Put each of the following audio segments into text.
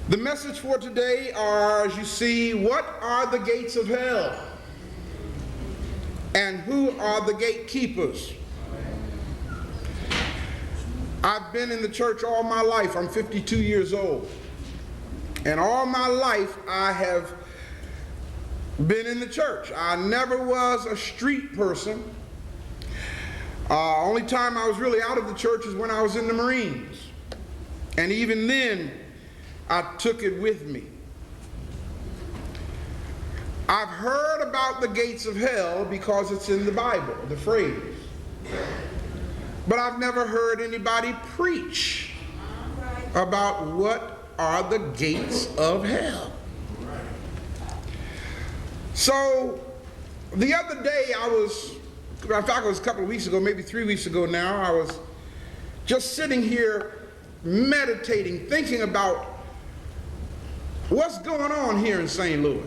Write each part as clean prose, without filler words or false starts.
The message for today are, as you see, what are the gates of hell? And who are the gatekeepers? I've been in the church all my life. I'm 52 years old. And all my life I have been in the church. I never was a street person. Only time I was really out of the church is when I was in the Marines. And even then, I took it with me. I've heard about the gates of hell because it's in the Bible, the phrase. But I've never heard anybody preach about what are the gates of hell. So the other day in fact it was a couple of weeks ago, maybe 3 weeks ago now, I was just sitting here meditating, thinking about what's going on here in St. Louis.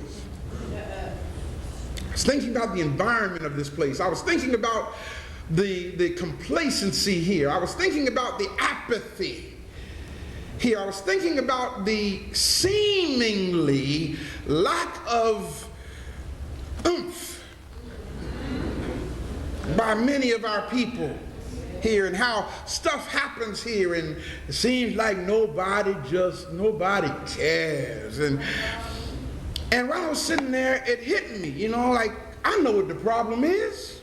I was thinking about the environment of this place. I was thinking about the complacency here. I was thinking about the apathy here. I was thinking about the seemingly lack of oomph by many of our people here, and how stuff happens here and it seems like nobody cares. And while I was sitting there, it hit me, like, I know what the problem is.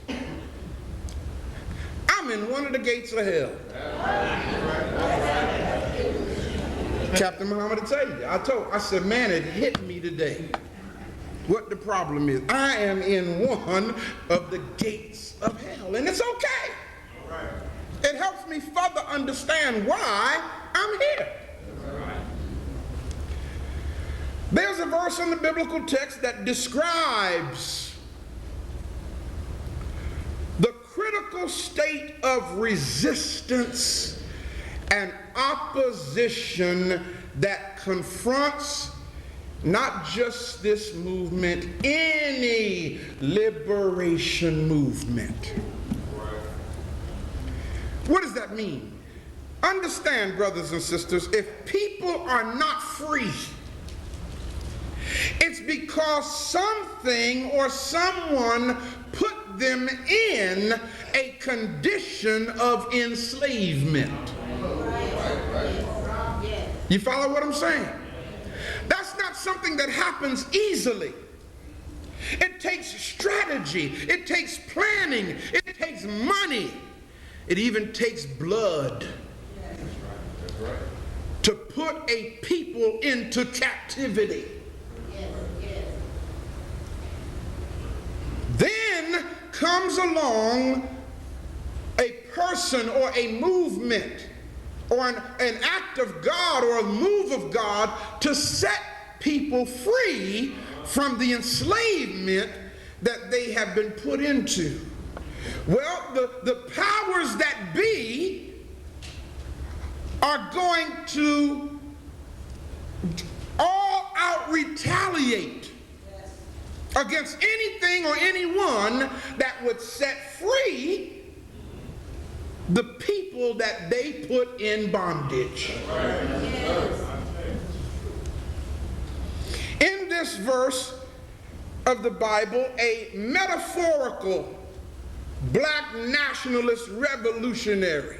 I'm in one of the gates of hell. Captain Muhammad, I tell you, I said, man, it hit me today what the problem is. I am in one of the gates of hell, and it's okay. It helps me further understand why I'm here. There's a verse in the biblical text that describes the critical state of resistance and opposition that confronts not just this movement, any liberation movement. What does that mean? Understand, brothers and sisters, if people are not free, it's because something or someone put them in a condition of enslavement. You follow what I'm saying? That's not something that happens easily. It takes strategy, it takes planning, it takes money, it even takes blood to put a people into captivity. Then comes along a person or a movement or an act of God or a move of God to set people free from the enslavement that they have been put into. Well, the powers that be are going to all out retaliate against anything or anyone that would set free the people that they put in bondage. In this verse of the Bible, a metaphorical black nationalist revolutionary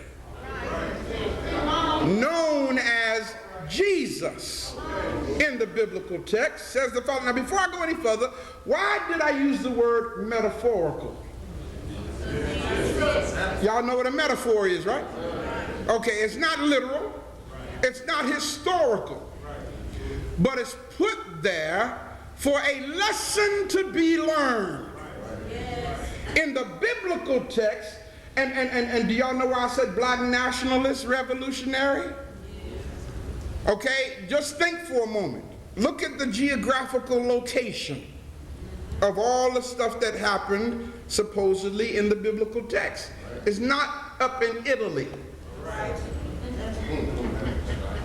known as Jesus in the biblical text says the following. Now, before I go any further, why did I use the word metaphorical? Y'all know what a metaphor is, right? Okay, it's not literal, it's not historical, but it's put there for a lesson to be learned. In the biblical text, and do y'all know why I said black nationalist revolutionary? Okay, just think for a moment. Look at the geographical location of all the stuff that happened supposedly in the biblical text. It's not up in Italy.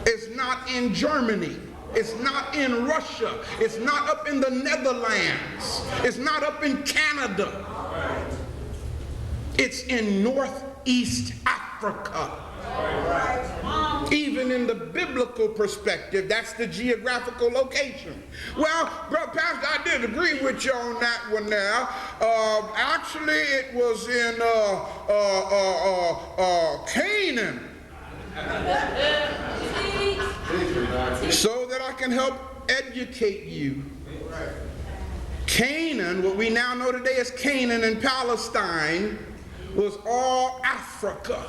It's not in Germany. It's not in Russia. It's not up in the Netherlands. It's not up in Canada. It's in Northeast Africa. Even in the biblical perspective, that's the geographical location. Well, Brother Pastor, I did agree with you on that one now. Actually, it was in Canaan. So that I can help educate you. Canaan, what we now know today as Canaan and Palestine, was all Africa.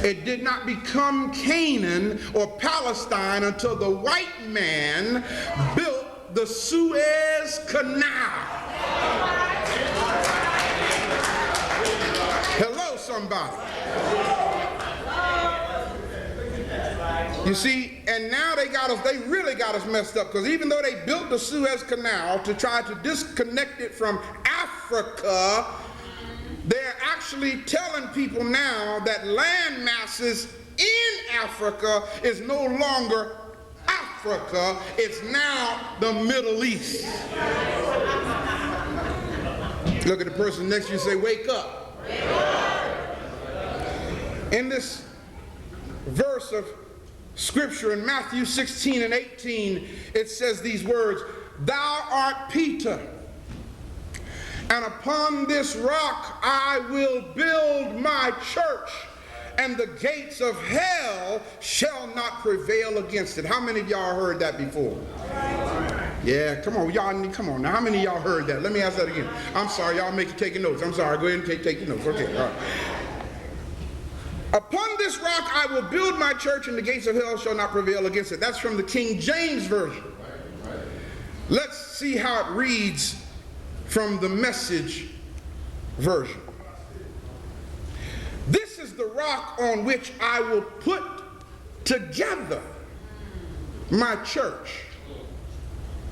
It did not become Canaan or Palestine until the white man built the Suez Canal. Hello, somebody. You see, and now they really got us messed up, because even though they built the Suez Canal to try to disconnect it from Africa, they're actually telling people now that land masses in Africa is no longer Africa, it's now the Middle East. Look at the person next to you and say, wake up. Wake up. In this verse of Scripture in Matthew 16 and 18, it says these words, "Thou art Peter, and upon this rock I will build my church, and the gates of hell shall not prevail against it." How many of y'all heard that before? Yeah, come on, y'all, come on now. How many of y'all heard that? Let me ask that again. I'm sorry, y'all make you taking notes. I'm sorry, go ahead and take your notes. Okay, all right. "Upon this rock I will build my church, and the gates of hell shall not prevail against it." That's from the King James Version. Let's see how it reads from the Message version. "This is the rock on which I will put together my church."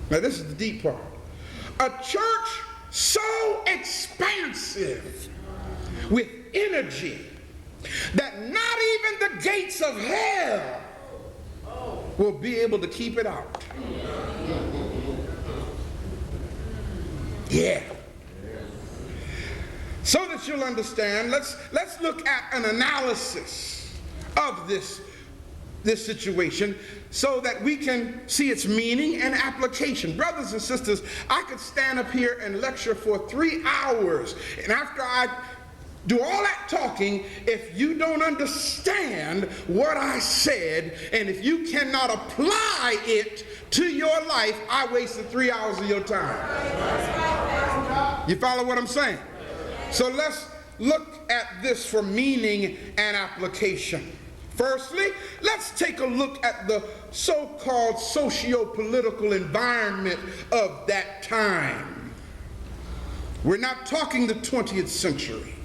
Now this is the deep part. "A church so expansive with energy that not even the gates of hell will be able to keep it out." Yeah. So that you'll understand, let's look at an analysis of this situation so that we can see its meaning and application. Brothers and sisters, I could stand up here and lecture for 3 hours, and after I do all that talking, if you don't understand what I said, and if you cannot apply it to your life, I wasted 3 hours of your time. You follow what I'm saying? So let's look at this for meaning and application. Firstly, let's take a look at the so-called socio-political environment of that time. We're not talking the 20th century.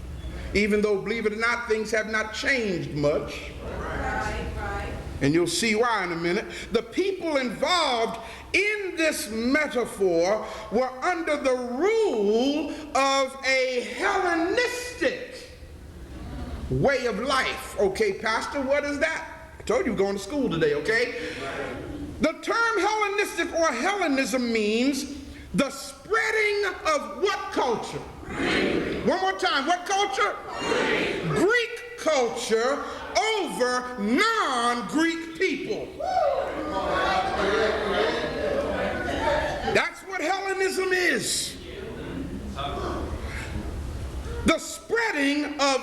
Even though, believe it or not, things have not changed much. And you'll see why in a minute. The people involved in this metaphor were under the rule of a Hellenistic way of life. Okay, Pastor, what is that? I told you we're going to school today, okay? The term Hellenistic or Hellenism means the spreading of what culture? Greek. One more time, what culture? Greek. Greek culture over non-Greek people. That's what Hellenism is. The spreading of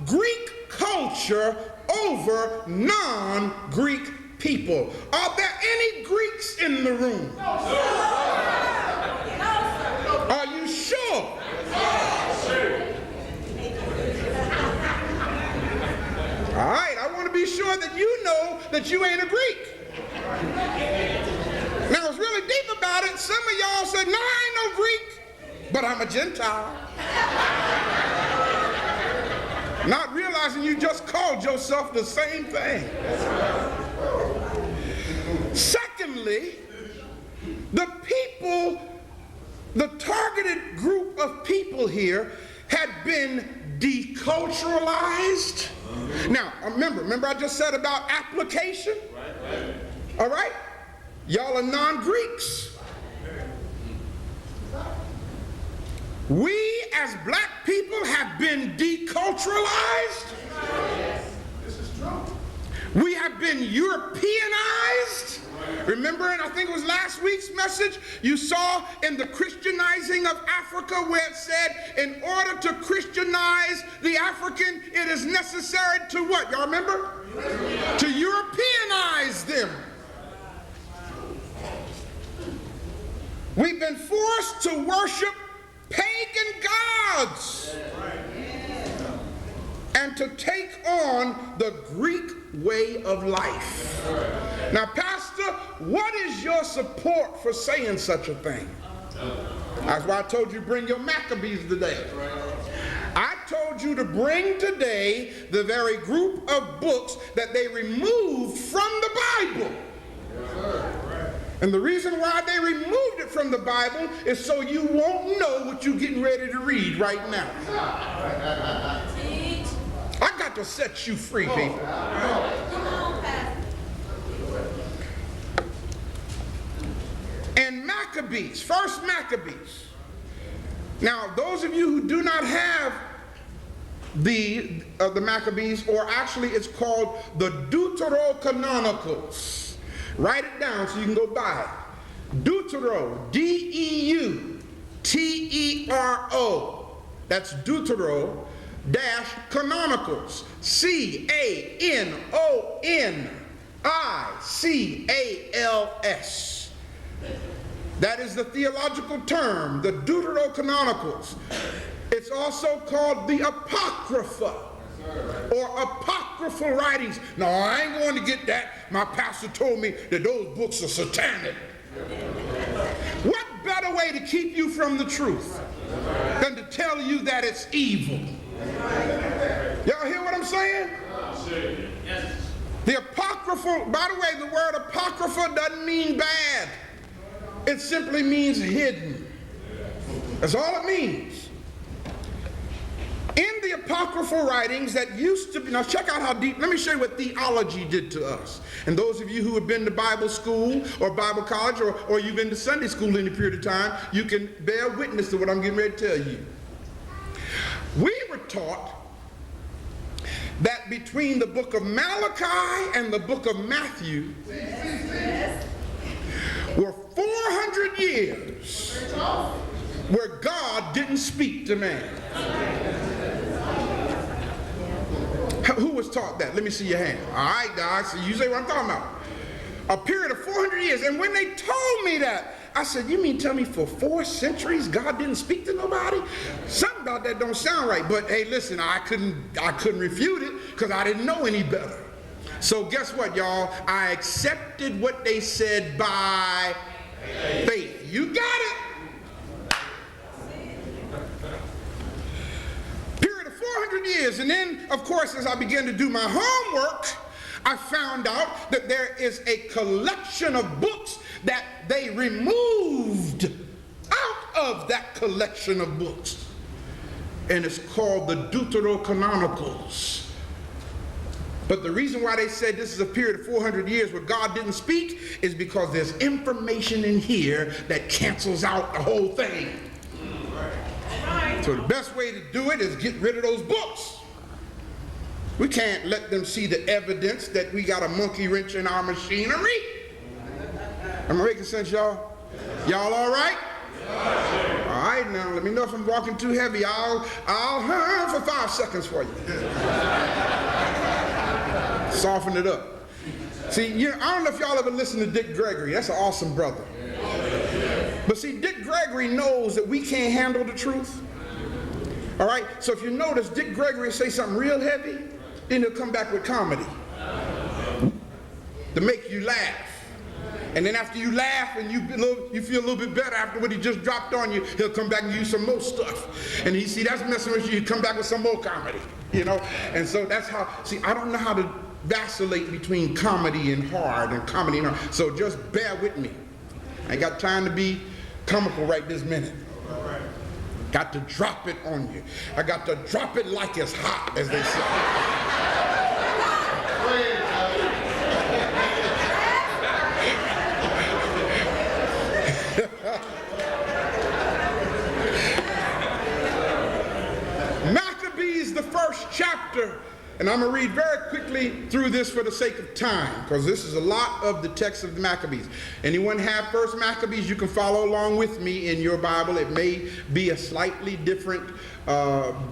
Greek culture over non-Greek people. Are there any Greeks in the room? No, sir. Are you sure? All right, I want to be sure that you know that you ain't a Greek. Now, what's really deep about it, some of y'all said, no, I ain't no Greek, but I'm a Gentile. Not realizing you just called yourself the same thing. Secondly, the people, the targeted group of people here had been deculturalized. Now, remember I just said about application? Right. All right? Y'all are non-Greeks. We as black people have been deculturalized. This is true. We have been Europeanized. Remember, and I think it was last week's message, you saw in the Christianizing of Africa where it said in order to Christianize the African, it is necessary to what? Y'all remember? To Europeanize them. We've been forced to worship pagan gods and to take on the Greek way of life. Now, Pastor, what is your support for saying such a thing? That's why I told you bring your Maccabees today. I told you to bring today the very group of books that they removed from the Bible. And the reason why they removed it from the Bible is so you won't know what you're getting ready to read right now. I got to set you free, people. And Maccabees, first Maccabees. Now, those of you who do not have the Maccabees, or actually it's called the Deuterocanonicals. Write it down so you can go buy it. Deutero, D-E-U-T-E-R-O. That's Deutero dash Canonicals. C-A-N-O-N-I-C-A-L-S. That is the theological term, the Deuterocanonicals. It's also called the Apocrypha, or apocryphal writings. No, I ain't going to get that. My pastor told me that those books are satanic. What better way to keep you from the truth than to tell you that it's evil? Y'all hear what I'm saying? The apocryphal, by the way, the word apocrypha doesn't mean bad. It simply means hidden. That's all it means. In the apocryphal writings that used to be, now check out how deep, let me show you what theology did to us. And those of you who have been to Bible school or Bible college, or you've been to Sunday school in a period of time, you can bear witness to what I'm getting ready to tell you. We were taught that between the book of Malachi and the book of Matthew were 400 years where God didn't speak to man. Who was taught that? Let me see your hand. All right, guys, so you say what I'm talking about. A period of 400 years. And when they told me that, I said, you mean tell me for 4 centuries God didn't speak to nobody? Something about that don't sound right. But hey, listen, I couldn't refute it because I didn't know any better. So guess what, y'all? I accepted what they said by faith. You got it. Period of 400 years. And then, of course, as I began to do my homework, I found out that there is a collection of books that they removed out of that collection of books. And it's called the Deuterocanonicals. But the reason why they said this is a period of 400 years where God didn't speak is because there's information in here that cancels out the whole thing. So the best way to do it is get rid of those books. We can't let them see the evidence that we got a monkey wrench in our machinery. Am I making sense, y'all? Y'all all right? All right, now let me know if I'm walking too heavy. I'll for 5 seconds for you. Soften it up. See, I don't know if y'all ever listened to Dick Gregory. That's an awesome brother. But see, Dick Gregory knows that we can't handle the truth. All right? So if you notice, Dick Gregory say something real heavy, then he'll come back with comedy to make you laugh. And then after you laugh and you feel a little bit better after what he just dropped on you, he'll come back and use some more stuff. And he see that's messing with you, he'll come back with some more comedy, you know? And so that's how, see, I don't know how to vacillate between comedy and hard and comedy and hard. So just bear with me. I ain't got time to be comical right this minute. Got to drop it on you. I got to drop it like it's hot, as they say. Maccabees, the first chapter, and I'm going to read very quickly quickly through this for the sake of time, because this is a lot of the text of the Maccabees. Anyone have First Maccabees? You can follow along with me in your Bible. It may be a slightly different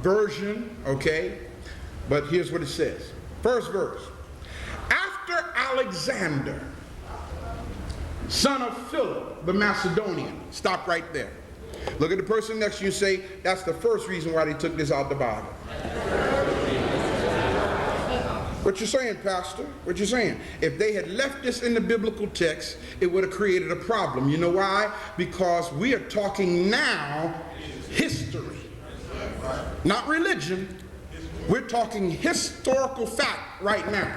version, okay? But here's what it says. First verse. After Alexander, son of Philip the Macedonian. Stop right there. Look at the person next to you and say, that's the first reason why they took this out of the Bible. What you saying, Pastor? What you saying? If they had left this in the biblical text, it would have created a problem. You know why? Because we are talking now history, not religion. We're talking historical fact right now.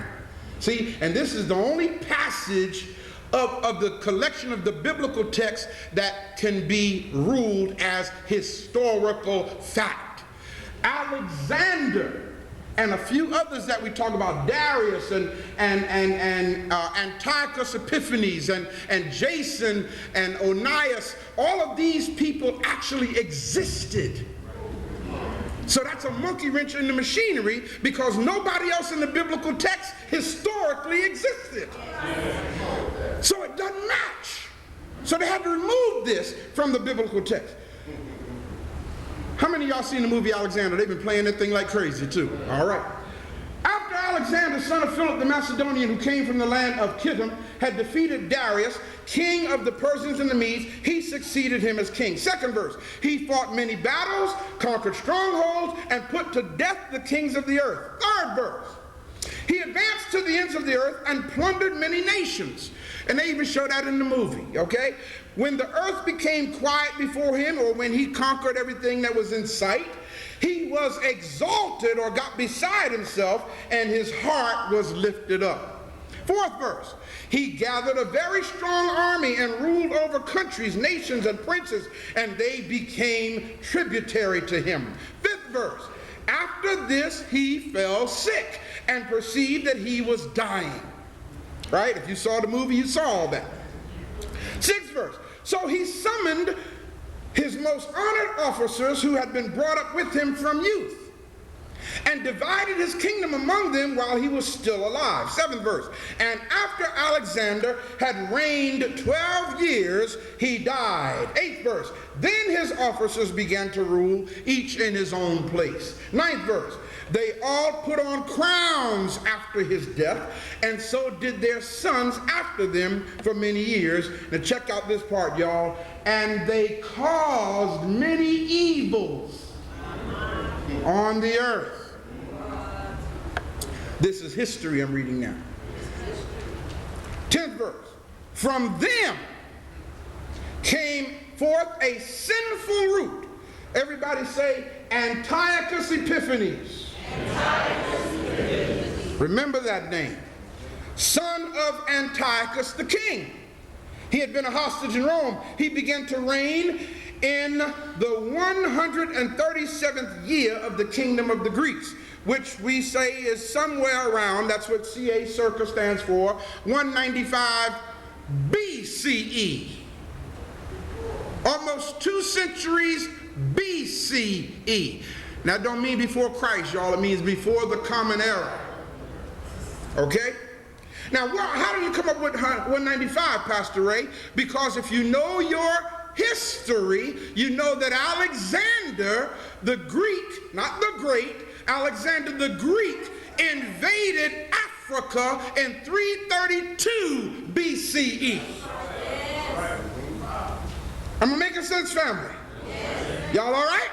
See, and this is the only passage of the collection of the biblical text that can be ruled as historical fact. Alexander and a few others that we talk about, Darius and Antiochus Epiphanes and Jason and Onias, all of these people actually existed. So that's a monkey wrench in the machinery, because nobody else in the biblical text historically existed. So it doesn't match. So they had to remove this from the biblical text. How many of y'all seen the movie Alexander? They've been playing that thing like crazy too. All right. After Alexander, son of Philip the Macedonian, who came from the land of Kittim, had defeated Darius, king of the Persians and the Medes, he succeeded him as king. Second verse. He fought many battles, conquered strongholds, and put to death the kings of the earth. Third verse. He advanced to the ends of the earth and plundered many nations. And they even show that in the movie, okay? When the earth became quiet before him, or when he conquered everything that was in sight, he was exalted or got beside himself, and his heart was lifted up. Fourth verse. He gathered a very strong army and ruled over countries, nations, and princes, and they became tributary to him. Fifth verse. After this, he fell sick and perceived that he was dying. Right? If you saw the movie, you saw all that. Sixth verse. So he summoned his most honored officers who had been brought up with him from youth, and divided his kingdom among them while he was still alive. Seventh verse. And after Alexander had reigned 12 years, he died. Eighth verse. Then his officers began to rule, each in his own place. Ninth verse. They all put on crowns after his death, and so did their sons after them for many years. Now check out this part, y'all. And they caused many evils on the earth. This is history I'm reading now. 10th verse. From them came forth a sinful root. Everybody say Antiochus Epiphanes. Remember that name. Son of Antiochus the king. He had been a hostage in Rome. He began to reign in the 137th year of the kingdom of the Greeks, which we say is somewhere around, that's what CA circa stands for, 195 BCE. Almost 2 centuries BCE. Now, that don't mean before Christ, y'all. It means before the common era. Okay? Now, how do you come up with 195, Pastor Ray? Because if you know your history, you know that Alexander the Greek, not the Great, Alexander the Greek invaded Africa in 332 BCE. Am I making sense, family? Y'all all right?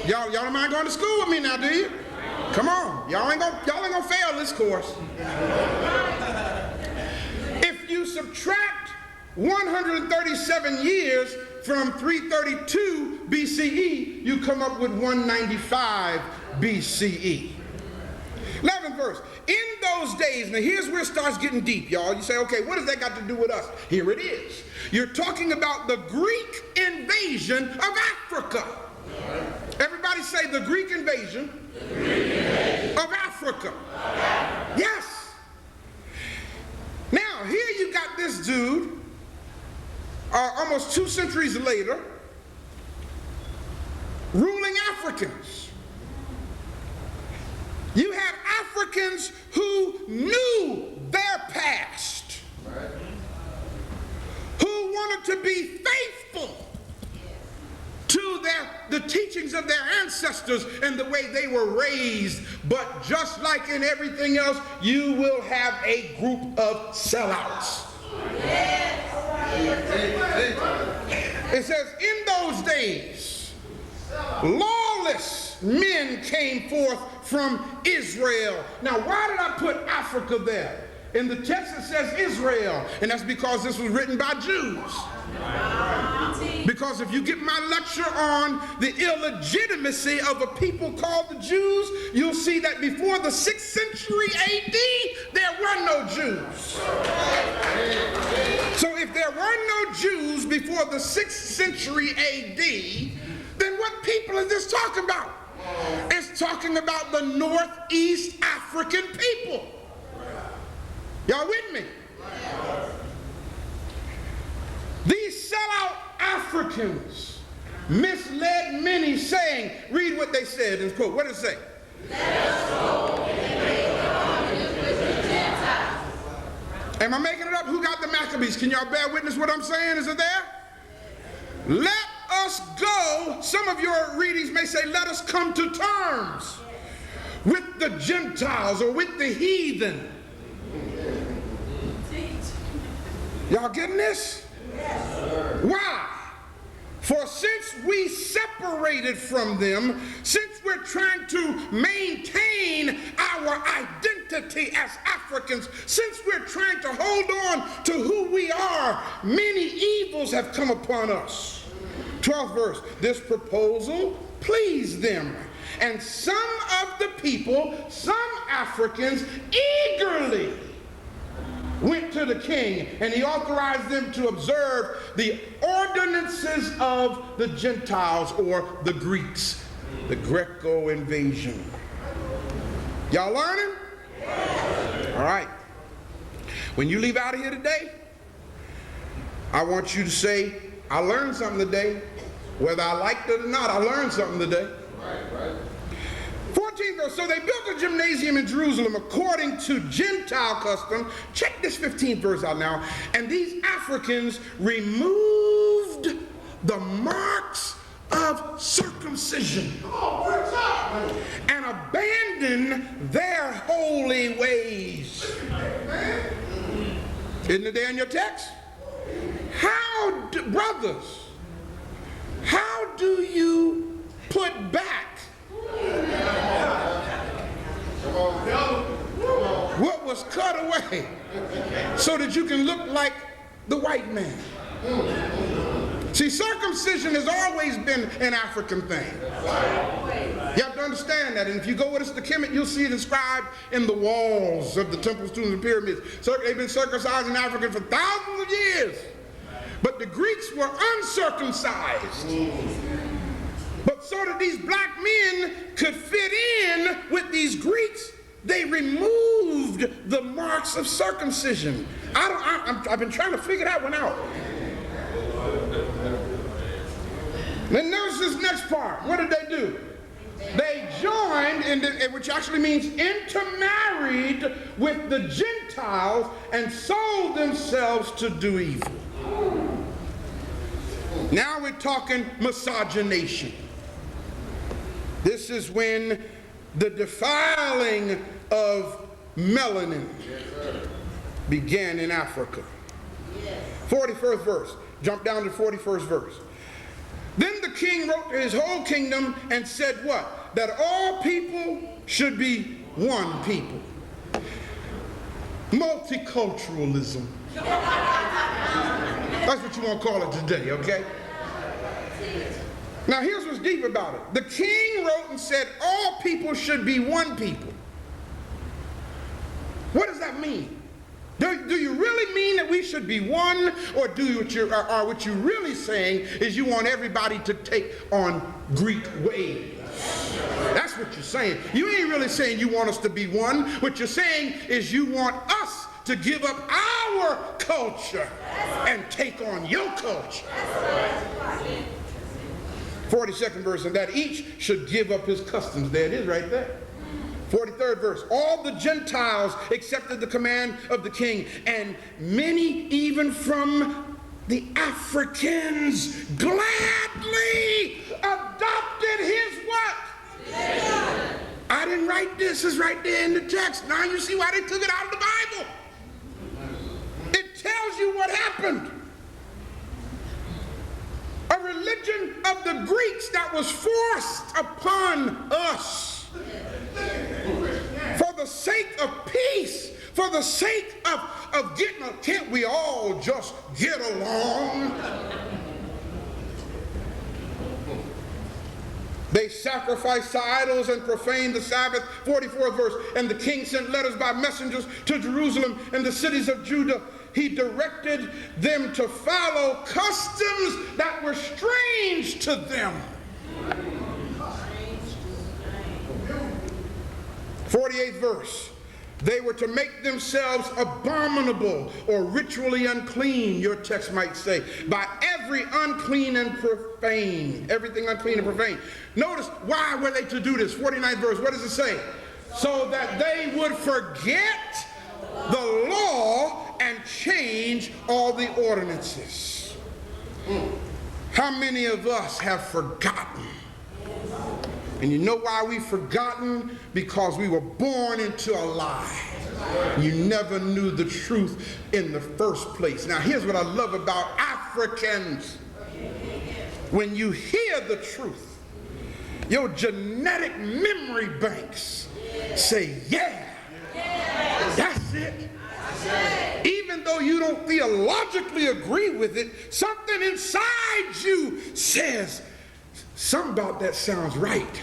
Y'all don't mind going to school with me now, do you? Come on. Y'all ain't gonna fail this course. If you subtract 137 years from 332 BCE, you come up with 195 BCE. 11th verse. In those days, now here's where it starts getting deep, y'all. You say, okay, what has that got to do with us? Here it is. You're talking about the Greek invasion of Africa. Everybody say the Greek invasion, of Africa. Yes. Now, here you got this dude, almost 2 centuries later, ruling Africans. You have Africans who knew their past, who wanted to be faithful to the teachings of their ancestors and the way they were raised. But just like in everything else, you will have a group of sellouts. It says, in those days, lawless men came forth from Israel. Now, why did I put Africa there? In the text it says Israel, and that's because this was written by Jews. Because if you get my lecture on the illegitimacy of a people called the Jews, you'll see that before the 6th century AD, there were no Jews. So if there were no Jews before the 6th century AD, then what people is this talking about? It's talking about the Northeast African people. Y'all with me? These sellout Africans misled many, saying, read what they said in quote. What did it say? Let us go and make a covenant with the Gentiles. Am I making it up? Who got the Maccabees? Can y'all bear witness what I'm saying? Is it there? Let us go. Some of your readings may say, let us come to terms with the Gentiles or with the heathen. Y'all getting this? Yes. Why? For since we separated from them, since we're trying to maintain our identity as Africans, since we're trying to hold on to who we are, many evils have come upon us. 12th verse, this proposal pleased them. And some of the people, some Africans, eagerly went to the king, and he authorized them to observe the ordinances of the Gentiles or the Greeks, the Greco invasion. Y'all learning? All right. When you leave out of here today, I want you to say, I learned something today. Whether I liked it or not, I learned something today. Right. 14th verse, so they built a gymnasium in Jerusalem according to Gentile custom. Check this 15th verse out now. And these Africans removed the marks of circumcision and abandoned their holy ways. Isn't it there in your text? Brothers, how do you put back what was cut away so that you can look like the white man? See, circumcision has always been an African thing. You have to understand that. And if you go with us to Kemet, you'll see it inscribed in the walls of the temples, tombs, and pyramids. So they've been circumcised in Africa for thousands of years. But the Greeks were uncircumcised. But so that these black men could fit in with these Greeks, they removed the marks of circumcision. I've been trying to figure that one out. Then notice this next part. What did they do? They joined, which actually means intermarried with the Gentiles and sold themselves to do evil. Now we're talking miscegenation. This is when the defiling of melanin began in Africa. 41st verse. Jump down to 41st verse. Then the king wrote to his whole kingdom and said what? That all people should be one people. Multiculturalism. That's what you want to call it today, okay? Now here's what's deep about it. The king wrote and said all people should be one people. What does that mean? Do you really mean that we should be one, or what you're really saying is you want everybody to take on Greek ways? That's what you're saying. You ain't really saying you want us to be one. What you're saying is you want us to give up our culture and take on your culture. 42nd verse, and that each should give up his customs. There it is right there. 43rd verse. All the Gentiles accepted the command of the king, and many even from the Africans gladly adopted his what? Yeah. I didn't write this. It's right there in the text. Now you see why they took it out of the Bible. It tells you what happened. A religion of the Greeks that was forced upon us for the sake of peace, for the sake of getting, can't we all just get along? They sacrificed to idols and profaned the Sabbath. 44th verse. And the king sent letters by messengers to Jerusalem and the cities of Judah. He directed them to follow customs that were strange to them. 48th verse. They were to make themselves abominable or ritually unclean, your text might say, by every unclean and profane. Everything unclean and profane. Notice, why were they to do this? 49th verse, what does it say? So that they would forget the law and change all the ordinances. How many of us have forgotten? And you know why we've forgotten? Because we were born into a lie. You never knew the truth in the first place. Now here's what I love about Africans. When you hear the truth, your genetic memory banks say, yeah, that's it. Even though you don't theologically agree with it, something inside you says, something about that sounds right.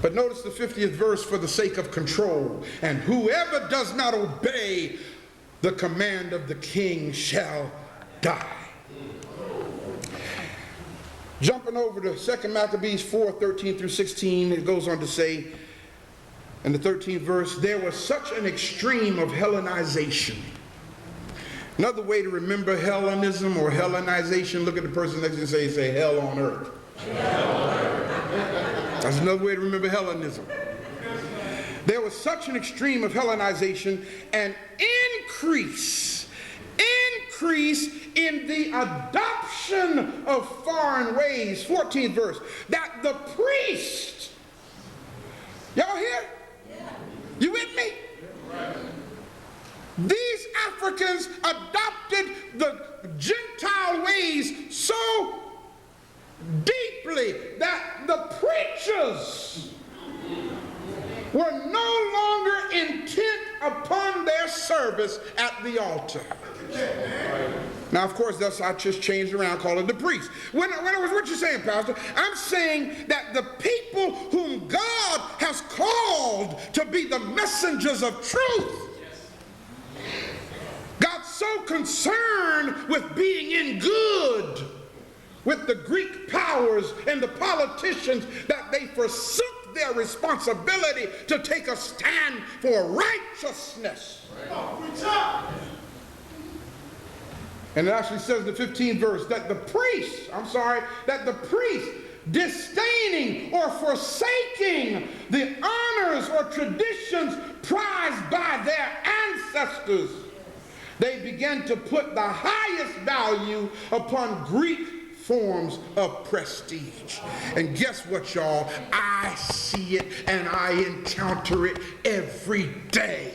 But notice the 50th verse, for the sake of control. And whoever does not obey the command of the king shall die. Jumping over to 2 Maccabees 4:13 through 16, it goes on to say, in the 13th verse, there was such an extreme of Hellenization. Another way to remember Hellenism or Hellenization, look at the person next to you and say hell on earth. Hell on earth. That's another way to remember Hellenism. There was such an extreme of Hellenization, and increase in the adoption of foreign ways. 14th verse, that the priest, y'all hear? You with me? These Africans adopted the Gentile ways so deeply that the preachers were no longer intent upon their service at the altar. Now, of course, that's I just changed around, call it the priest. When I was, what you saying, Pastor? I'm saying that the people whom God has called to be the messengers of truth got so concerned with being in good with the Greek powers and the politicians that they forsook their responsibility to take a stand for righteousness. And it actually says in the 15th verse that the priest, disdaining or forsaking the honors or traditions prized by their ancestors, they began to put the highest value upon Greek forms of prestige. And guess what, y'all? I see it and I encounter it every day.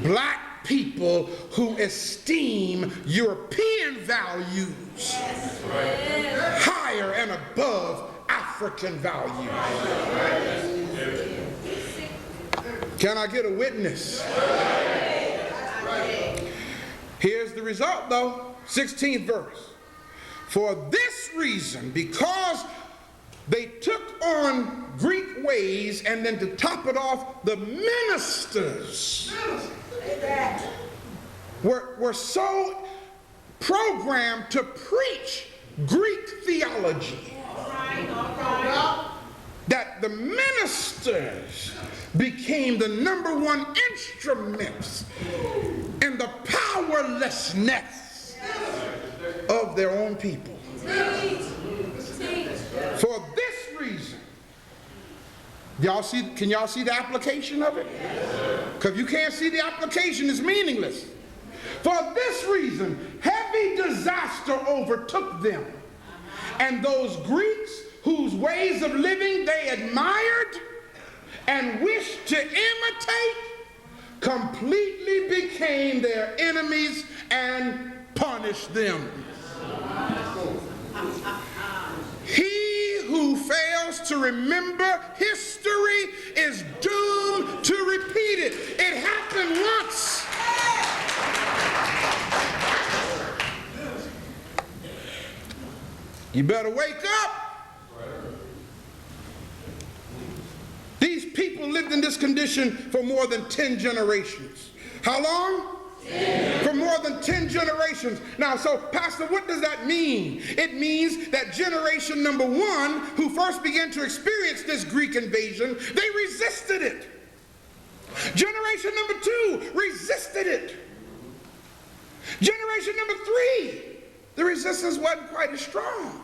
Black people who esteem European values higher and above African values. Can I get a witness? Here's the result though, 16th verse. For this reason, because they took on Greek ways, and then to top it off, the ministers were so programmed to preach Greek theology that the ministers became the #1 instruments in the powerlessness of their own people. For this reason, Y'all see, can y'all see the application of it? Because if you can't see the application, it's meaningless. For this reason, heavy disaster overtook them. And those Greeks whose ways of living they admired and wished to imitate completely became their enemies and punished them. He who fails to remember history is doomed to repeat it. It happened once. You better wake up. These people lived in this condition for more than 10 generations. How long? 10. For more than 10 generations. Now, so, Pastor, what does that mean? It means that generation number 1, who first began to experience this Greek invasion, they resisted it. Generation number 2 resisted it. Generation number 3, the resistance wasn't quite as strong.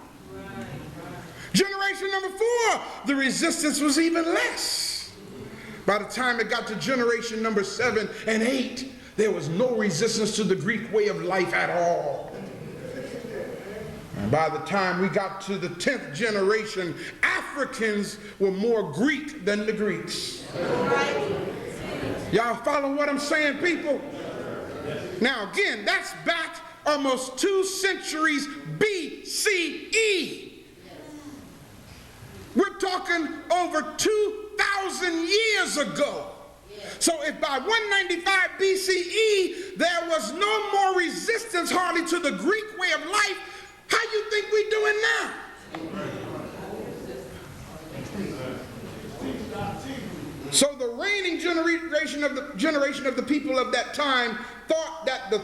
Generation number 4, the resistance was even less. By the time it got to generation number 7 and 8, there was no resistance to the Greek way of life at all. And by the time we got to the 10th generation, Africans were more Greek than the Greeks. Y'all follow what I'm saying, people? Now again, that's back almost 2 centuries BCE. We're talking over 2,000 years ago. So if by 195 BCE there was no more resistance hardly to the Greek way of life, how you think we're doing now? So the reigning generation of the people of that time thought that the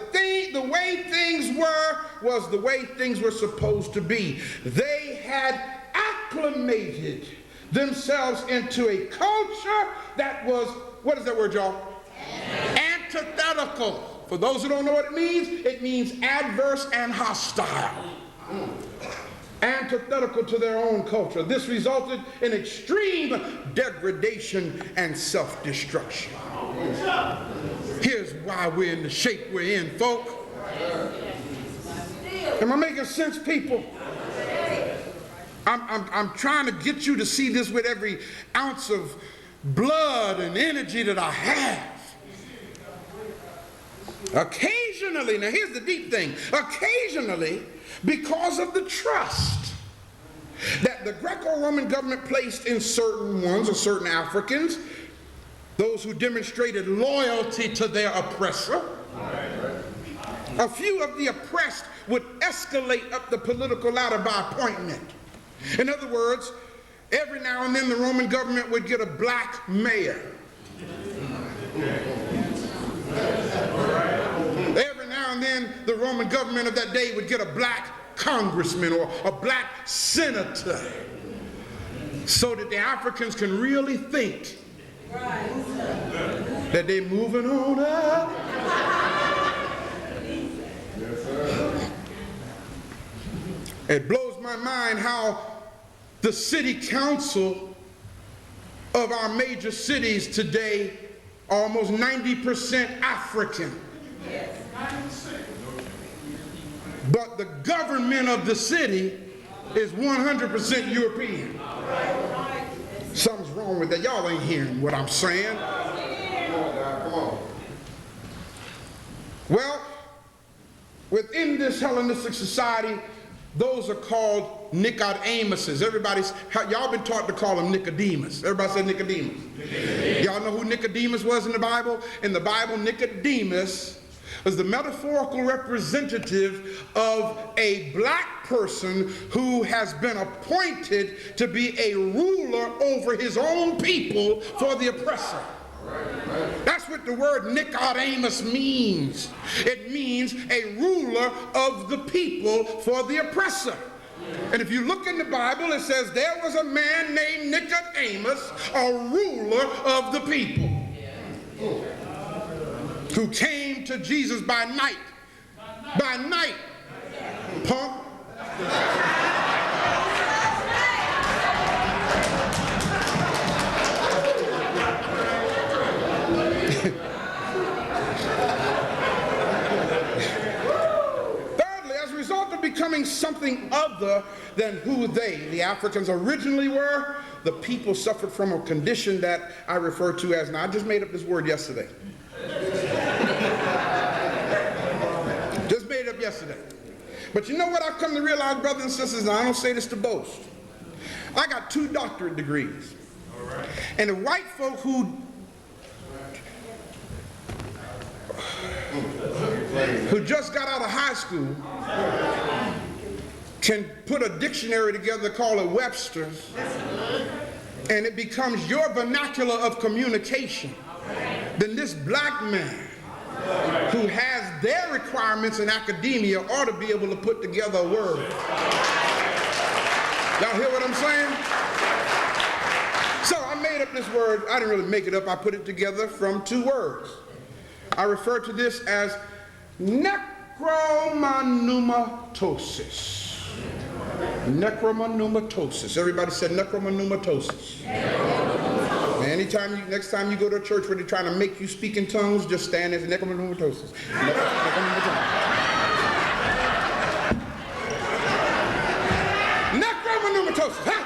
way things were was the way things were supposed to be. They had acclimated themselves into a culture that was, what is that word, y'all? Antithetical. For those who don't know what it means adverse and hostile. Antithetical to their own culture. This resulted in extreme degradation and self-destruction. Here's why we're in the shape we're in, folk. Am I making sense, people? I'm trying to get you to see this with every ounce of blood and energy that I have. Occasionally, now here's the deep thing, occasionally, because of the trust that the Greco-Roman government placed in certain ones or certain Africans, those who demonstrated loyalty to their oppressor, a few of the oppressed would escalate up the political ladder by appointment. In other words, every now and then the Roman government would get a black mayor. Every now and then the Roman government of that day would get a black congressman or a black senator, so that the Africans can really think that they're moving on up. It blows my mind how the city council of our major cities today are almost 90% African. But the government of the city is 100% European. Something's wrong with that. Y'all ain't hearing what I'm saying. Come on. Well, within this Hellenistic society, those are called Nicodemuses. Y'all been taught to call them Nicodemus. Everybody say Nicodemus. Y'all know who Nicodemus was in the Bible? In the Bible, Nicodemus was the metaphorical representative of a black person who has been appointed to be a ruler over his own people for the oppressor. That's what the word Nicodemus means. It means a ruler of the people for the oppressor. And if you look in the Bible, it says there was a man named Nicodemus, a ruler of the people, who came to Jesus by night. By night, punk. becoming something other than who they, the Africans, originally were, the people suffered from a condition that I refer to as, now I just made up this word yesterday. Just made it up yesterday. But you know what I've come to realize, brothers and sisters, and I don't say this to boast. I got 2 doctorate degrees. And the white folk who just got out of high school can put a dictionary together, call it Webster's, and it becomes your vernacular of communication, then this black man who has their requirements in academia ought to be able to put together a word. Y'all hear what I'm saying? So I made up this word. I didn't really make it up. I put it together from 2 words. I refer to this as necromanumatosis. Necromanumatosis. Everybody said necromanumatosis. Next time you go to a church where they're trying to make you speak in tongues, just stand there and say necromanumatosis. Necromanumatosis. Ha!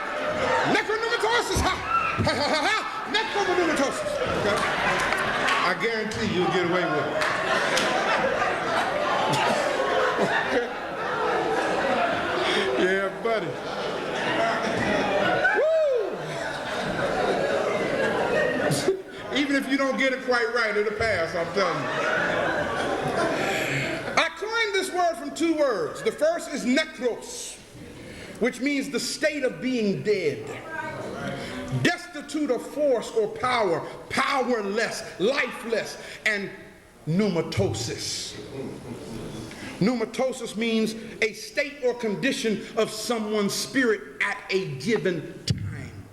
Necromanumatosis. Ha! Ha ha ha ha! Necromanumatosis. Okay? I guarantee you'll get away with it. Okay? Yeah, buddy. Woo! Even if you don't get it quite right, it'll pass, I'm telling you. I coined this word from 2 words. The first is necros, which means the state of being dead. Destitute of force or power, powerless, lifeless, and pneumatosis. Pneumatosis means a state or condition of someone's spirit at a given time.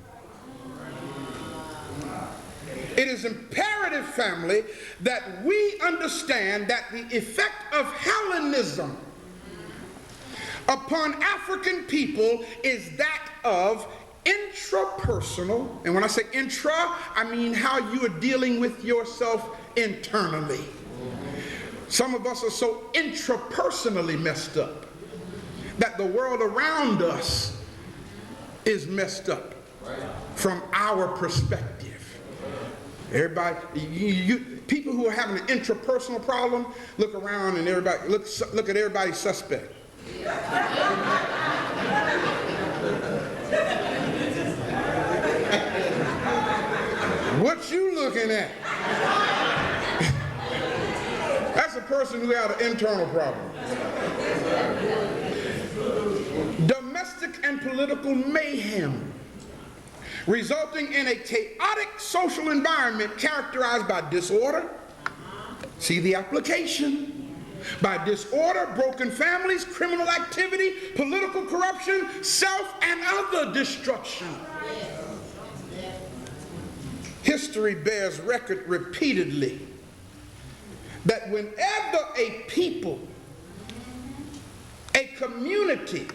It is imperative, family, that we understand that the effect of Hellenism upon African people is that of intrapersonal, and when I say intra, I mean how you are dealing with yourself internally. Some of us are so intrapersonally messed up that the world around us is messed up from our perspective. Everybody, people who are having an intrapersonal problem, look around and everybody look at everybody suspect. What you looking at? That's a person who had an internal problem. Domestic and political mayhem, resulting in a chaotic social environment characterized by disorder. See the application. By disorder, broken families, criminal activity, political corruption, self and other destruction. History bears record repeatedly that whenever a people, a community,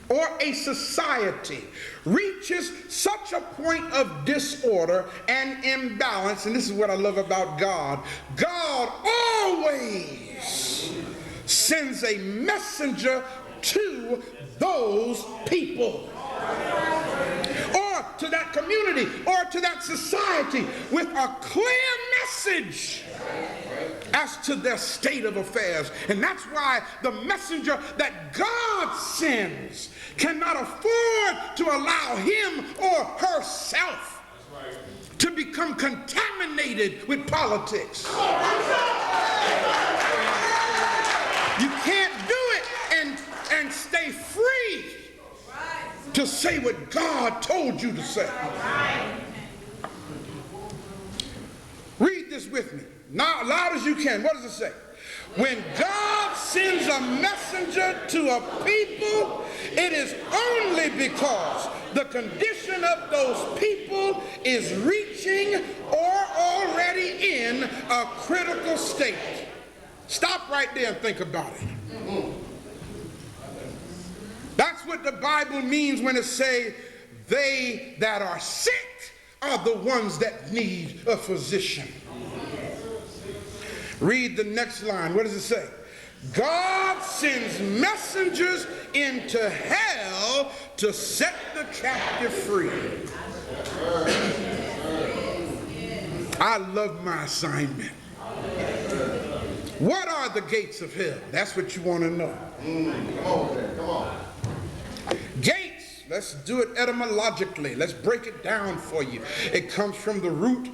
or a society reaches such a point of disorder and imbalance, and this is what I love about God, God always sends a messenger to those people, or to that community, or to that society with a clear message as to their state of affairs. And that's why the messenger that God sends cannot afford to allow him or herself to become contaminated with politics. You can't do it and stay free to say what God told you to say. Read this with me. Now, loud as you can. What does it say? When God sends a messenger to a people, it is only because the condition of those people is reaching or already in a critical state. Stop right there and think about it. That's what the Bible means when it says, they that are sick are the ones that need a physician. Read the next line. What does it say? God sends messengers into hell to set the captive free. I love my assignment. What are the gates of hell? That's what you want to know. Come on, man. Come on. Gates, let's do it etymologically. Let's break it down for you. It comes from the root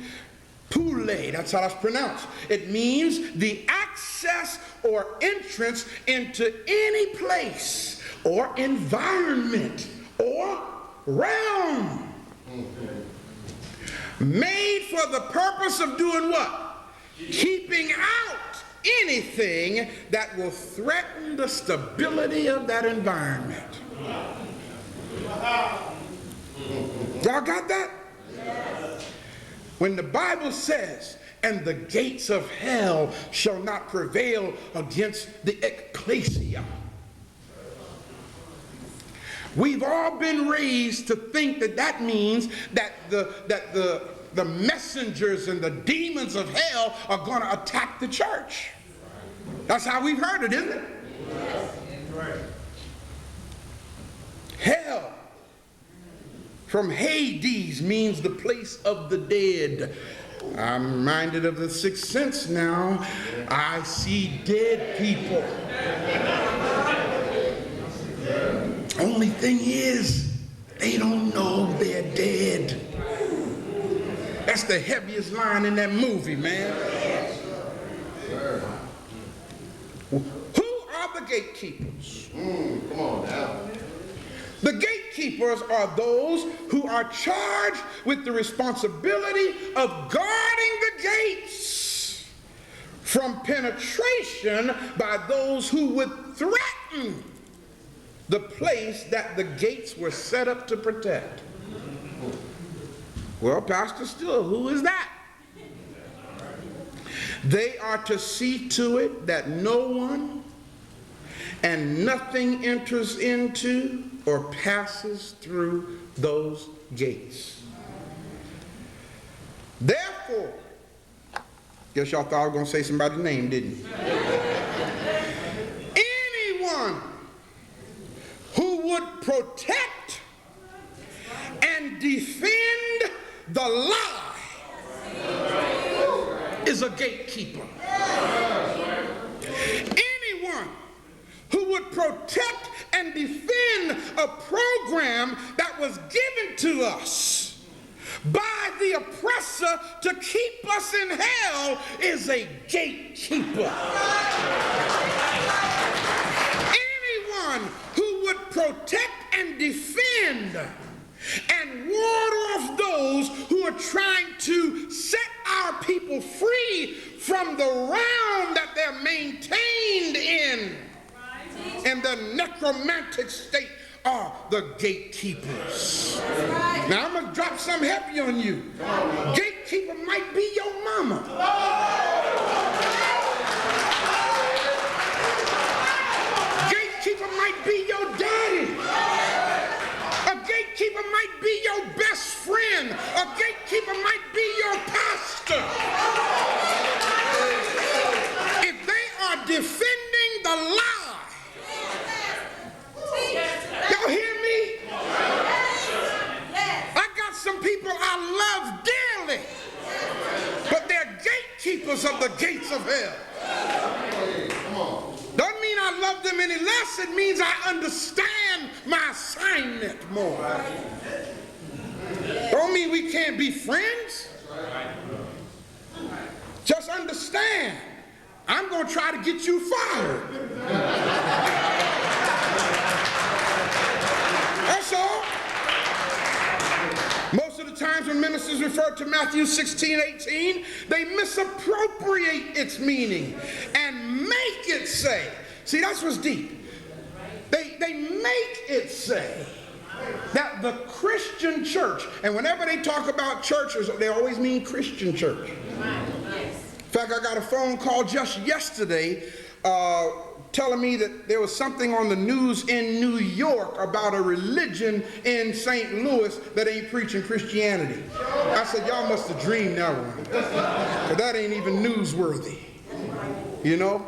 pule, that's how it's pronounced. It means the access or entrance into any place or environment or realm. Made for the purpose of doing what? Keeping out anything that will threaten the stability of that environment. Y'all got that? When the Bible says, and the gates of hell shall not prevail against the ecclesia. We've all been raised to think that that means that the messengers and the demons of hell are going to attack the church. That's how we've heard it, isn't it? Hell, from Hades, means the place of the dead. I'm reminded of the Sixth Sense now. I see dead people. Only thing is, they don't know they're dead. That's the heaviest line in that movie, man. Who are the gatekeepers? Come on now. The gatekeepers are those who are charged with the responsibility of guarding the gates from penetration by those who would threaten the place that the gates were set up to protect. Well, Pastor Still, who is that? They are to see to it that no one and nothing enters into or passes through those gates. Therefore, guess y'all thought I was going to say somebody's name, didn't you? Anyone who would protect and defend the lie is a gatekeeper. Anyone who would protect and defend a program that was given to us by the oppressor to keep us in hell is a gatekeeper. Anyone who would protect and defend and ward off those who are trying to set our people free from the realm that they're maintained in the necromantic state are the gatekeepers. Now I'm going to drop something heavy on you. Gatekeeper might be your mama. Gatekeeper might be your daddy. A gatekeeper might be your best friend. A gatekeeper might be your pastor. If they are defending the lie, y'all hear me? I got some people I love dearly, but they're gatekeepers of the gates of hell. Don't mean I love them any less. It means I understand my assignment more. Don't mean we can't be friends. Just understand, I'm going to try to get you fired. That's all. Most of the times when ministers refer to Matthew 16:18, they misappropriate its meaning and make it say, see, that's what's deep. They make it say that the Christian church, and whenever they talk about churches, they always mean Christian church. In fact, I got a phone call just yesterday telling me that there was something on the news in New York about a religion in St. Louis that ain't preaching Christianity. I said, y'all must have dreamed that one. Because that ain't even newsworthy. You know?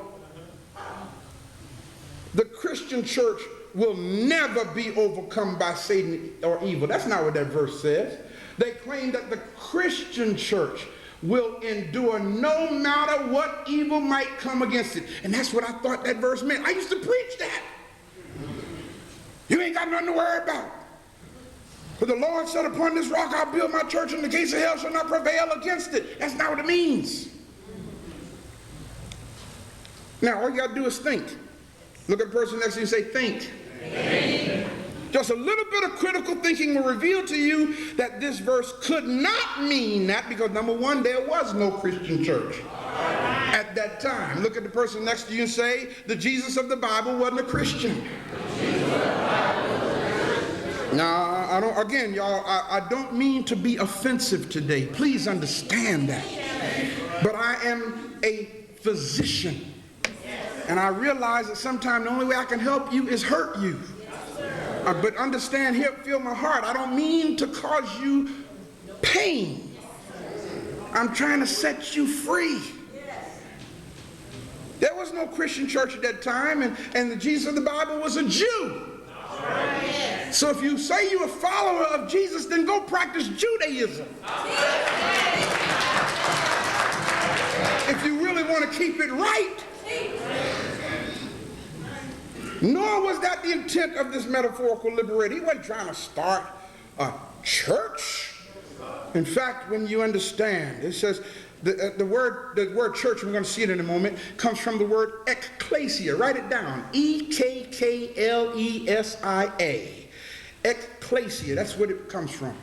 the Christian church will never be overcome by Satan or evil. That's not what that verse says. They claim that the Christian church will endure no matter what evil might come against it. And that's what I thought that verse meant. I used to preach that. You ain't got nothing to worry about. For the Lord said, upon this rock I'll build my church, and the gates of hell shall not prevail against it. That's not what it means. Now, all you got to do is think. Look at the person next to you and say, think. Think. Just a little bit of critical thinking will reveal to you that this verse could not mean that, because number one, there was no Christian church at that time. Look at the person next to you and say, the Jesus of the Bible wasn't a Christian. Now, I don't mean to be offensive today. Please understand that. But I am a physician. And I realize that sometimes the only way I can help you is hurt you. But understand here, feel my heart. I don't mean to cause you pain. I'm trying to set you free. There was no Christian church at that time, and the Jesus of the Bible was a Jew. So if you say you're a follower of Jesus, then go practice Judaism. If you really want to keep it right. Nor was that the intent of this metaphorical liberator. He wasn't trying to start a church. In fact, when you understand, it says the word church, we're going to see it in a moment, comes from the word ecclesia. Write it down. E-K-K-L-E-S-I-A. Ecclesia, that's what it comes from.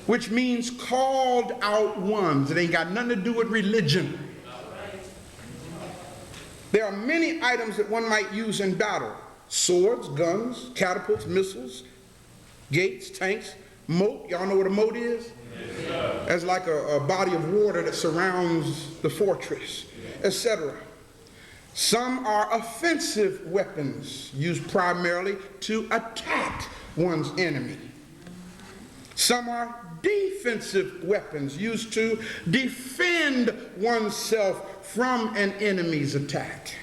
Which means called out ones. It ain't got nothing to do with religion. There are many items that one might use in battle. Swords, guns, catapults, missiles, gates, tanks, moat. Y'all know what a moat is? Yes, that's like a body of water that surrounds the fortress, etc. Some are offensive weapons used primarily to attack one's enemy. Some are defensive weapons used to defend oneself from an enemy's attack.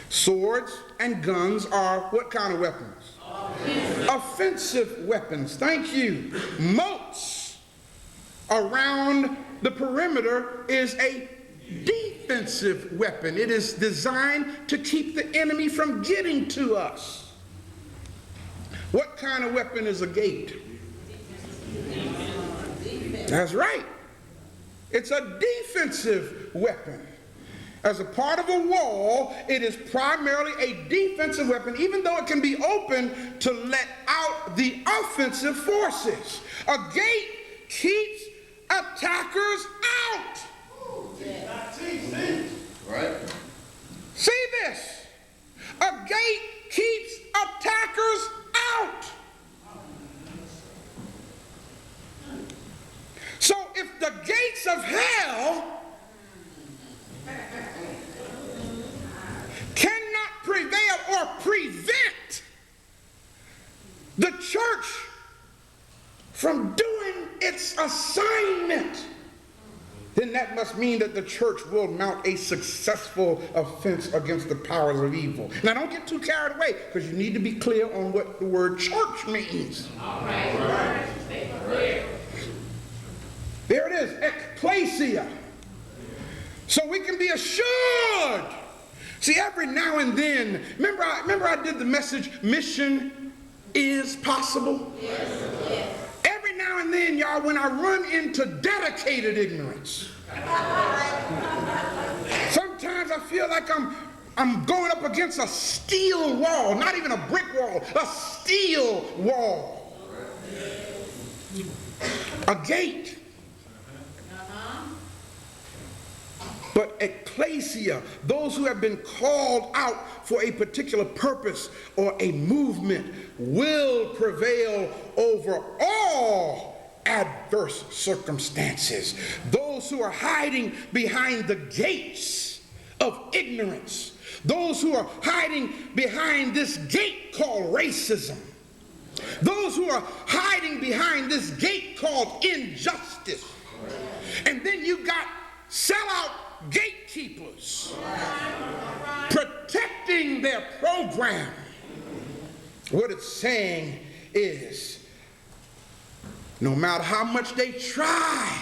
Swords and guns are what kind of weapons? Offensive weapons. Thank you. Moats around the perimeter is a defensive weapon. It is designed to keep the enemy from getting to us. What kind of weapon is a gate? That's right. It's a defensive weapon. As a part of a wall, it is primarily a defensive weapon, even though it can be opened to let out the offensive forces. A gate keeps attackers out. Right. See this? A gate keeps attackers out. So if the gates of hell cannot prevail or prevent the church from doing its assignment, then that must mean that the church will mount a successful offense against the powers of evil. Now don't get too carried away, because you need to be clear on what the word church means. All right. There it is, ecclesia. So we can be assured. See, every now and then, remember I did the message, mission is possible? Yes. Every now and then, y'all, when I run into dedicated ignorance, sometimes I feel like I'm going up against a steel wall, not even a brick wall, a steel wall. A gate. But ecclesia, those who have been called out for a particular purpose or a movement, will prevail over all adverse circumstances. Those who are hiding behind the gates of ignorance, those who are hiding behind this gate called racism, those who are hiding behind this gate called injustice, and then you got sellout gatekeepers protecting in their program, what it's saying is, no matter how much they try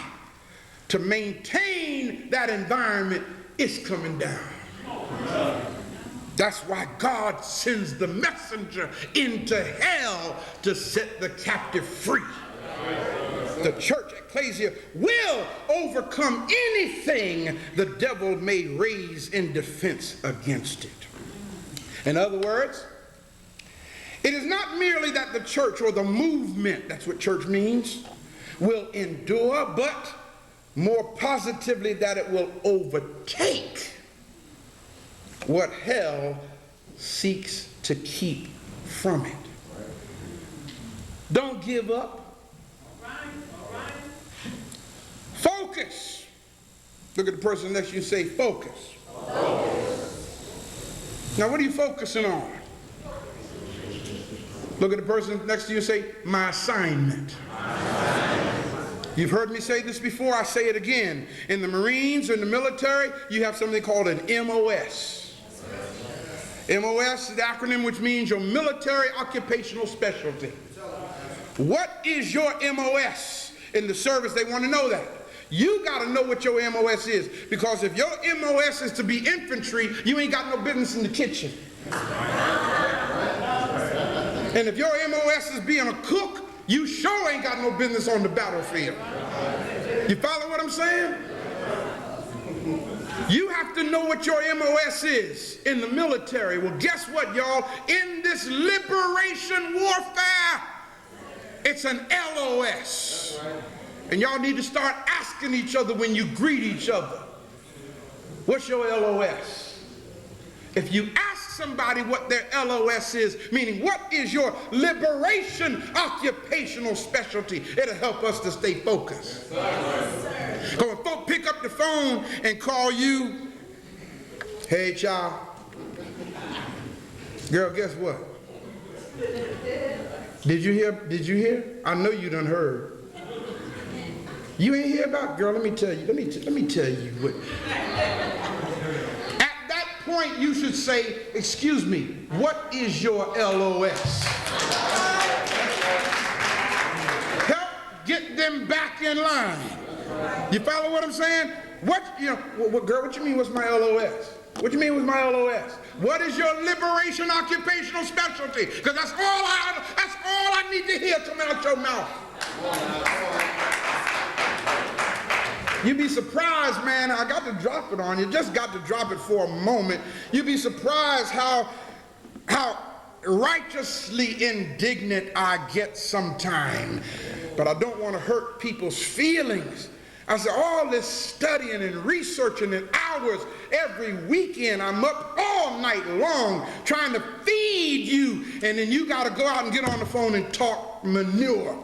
to maintain that environment, it's coming down. That's why God sends the messenger into hell to set the captive free. The church, ecclesia, will overcome anything the devil may raise in defense against it. In other words, it is not merely that the church or the movement, that's what church means, will endure, but more positively that it will overtake what hell seeks to keep from it. Don't give up. Focus. Look at the person next to you and say, focus. Now, what are you focusing on? Look at the person next to you and say, my assignment. You've heard me say this before, I say it again. In the Marines, in the military, you have something called an MOS. MOS is the acronym which means your military occupational specialty. What is your MOS? In the service, they want to know that. You got to know what your MOS is, because if your MOS is to be infantry, you ain't got no business in the kitchen. And if your MOS is being a cook, you sure ain't got no business on the battlefield. You follow what I'm saying? You have to know what your MOS is in the military. Well, guess what, y'all? In this liberation warfare, it's an LOS. And y'all need to start asking each other when you greet each other, what's your LOS? If you ask somebody what their LOS is, meaning what is your liberation occupational specialty, it'll help us to stay focused. Yes, so when folk pick up the phone and call you, hey child, girl, guess what? Did you hear? I know you done heard. You ain't hear about, girl, let me tell you what. At that point, you should say, excuse me, what is your LOS? Help get them back in line. You follow what I'm saying? Girl, what you mean, what's my LOS? What you mean with my LOS? What is your liberation occupational specialty? Because that's all I need to hear come out your mouth. You'd be surprised, man. I got to drop it on you. Just got to drop it for a moment. You'd be surprised how righteously indignant I get sometime. But I don't want to hurt people's feelings. I said, all this studying and researching and hours every weekend, I'm up all night long trying to feed you, and then you got to go out and get on the phone and talk manure.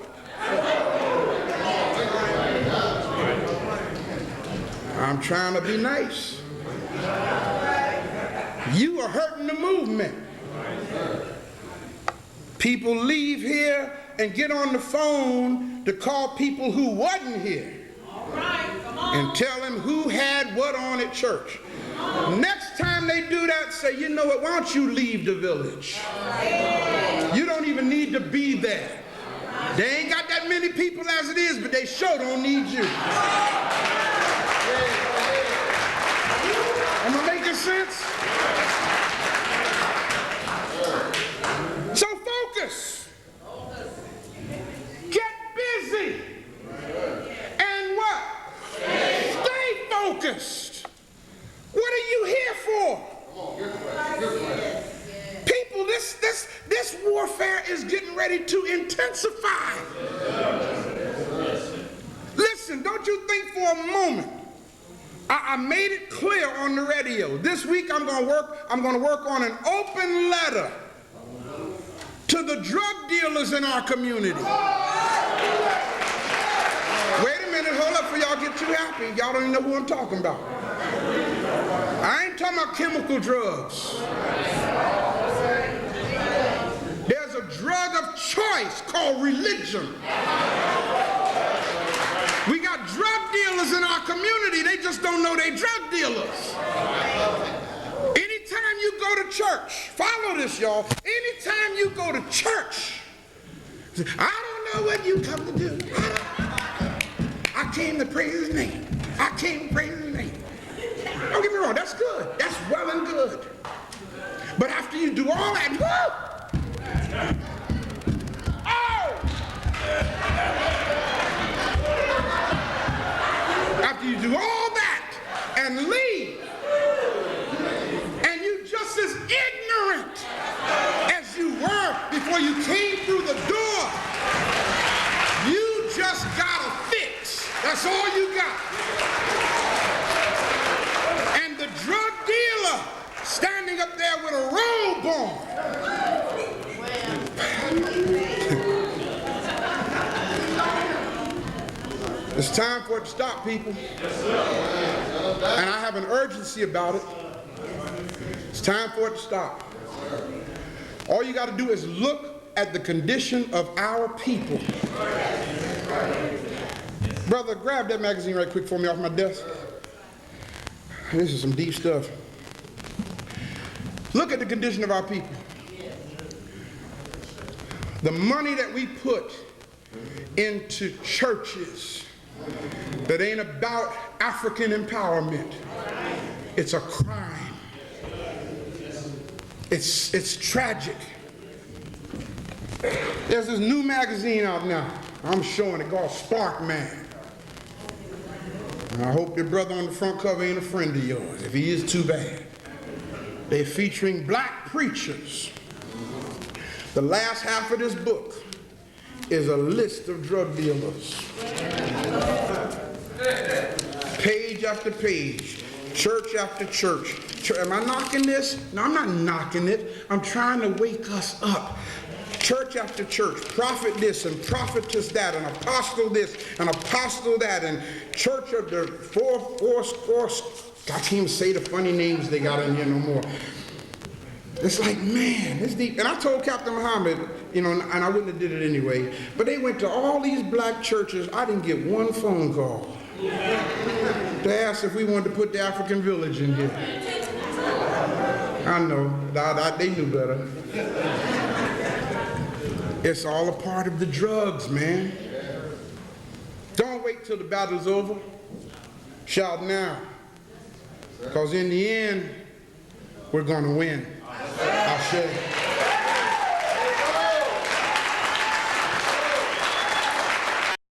I'm trying to be nice. You are hurting the movement. People leave here and get on the phone to call people who wasn't here and tell them who had what on at church. Next time they do that, say, you know what, why don't you leave the village? You don't even need to be there. They ain't got that many people as it is, but they sure don't need you. Am I making sense? So focus. Get busy. And what? Stay focused. What are you here for? People, this warfare is getting ready to intensify. Listen, don't you think for a moment. I made it clear on the radio. This week I'm going to work on an open letter to the drug dealers in our community. Wait a minute, hold up before y'all get too happy. Y'all don't even know who I'm talking about. I ain't talking about chemical drugs. There's a drug of choice called religion. We got drug dealers in our community. They just don't know they drug dealers. Anytime you go to church, church, follow this, y'all. Anytime you go to church, say, I don't know what you come to do. I came to praise his name. I came to praise his name. Don't get me wrong, that's good. That's well and good. But after you do all that, after you do all that and leave, and you just as ignorant as you were before you came through the door, you just got a fix. That's all you got. And the drug dealer standing up there with a robe on. It's time for it to stop, people. And I have an urgency about it. It's time for it to stop. All you got to do is look at the condition of our people. Brother, grab that magazine right quick for me off my desk. This is some deep stuff. Look at the condition of our people. The money that we put into churches that ain't about African empowerment. It's a crime. It's tragic. There's this new magazine out now. I'm showing it called Spark Man. And I hope your brother on the front cover ain't a friend of yours. If he is, too bad. They're featuring black preachers. The last half of this book is a list of drug dealers. Page after page, church after church. Am I knocking this? No, I'm not knocking it. I'm trying to wake us up. Church after church, prophet this and prophetess that, and apostle this and apostle that, and church of the four, I can't even say the funny names they got in here no more. It's like, man, it's deep. And I told Captain Muhammad, you know, and I wouldn't have did it anyway, but they went to all these black churches. I didn't get one phone call to ask if we wanted to put the African village in here. I know, they knew better. It's all a part of the drugs, man. Don't wait till the battle's over. Shout now. Because in the end, we're going to win. I'll show you.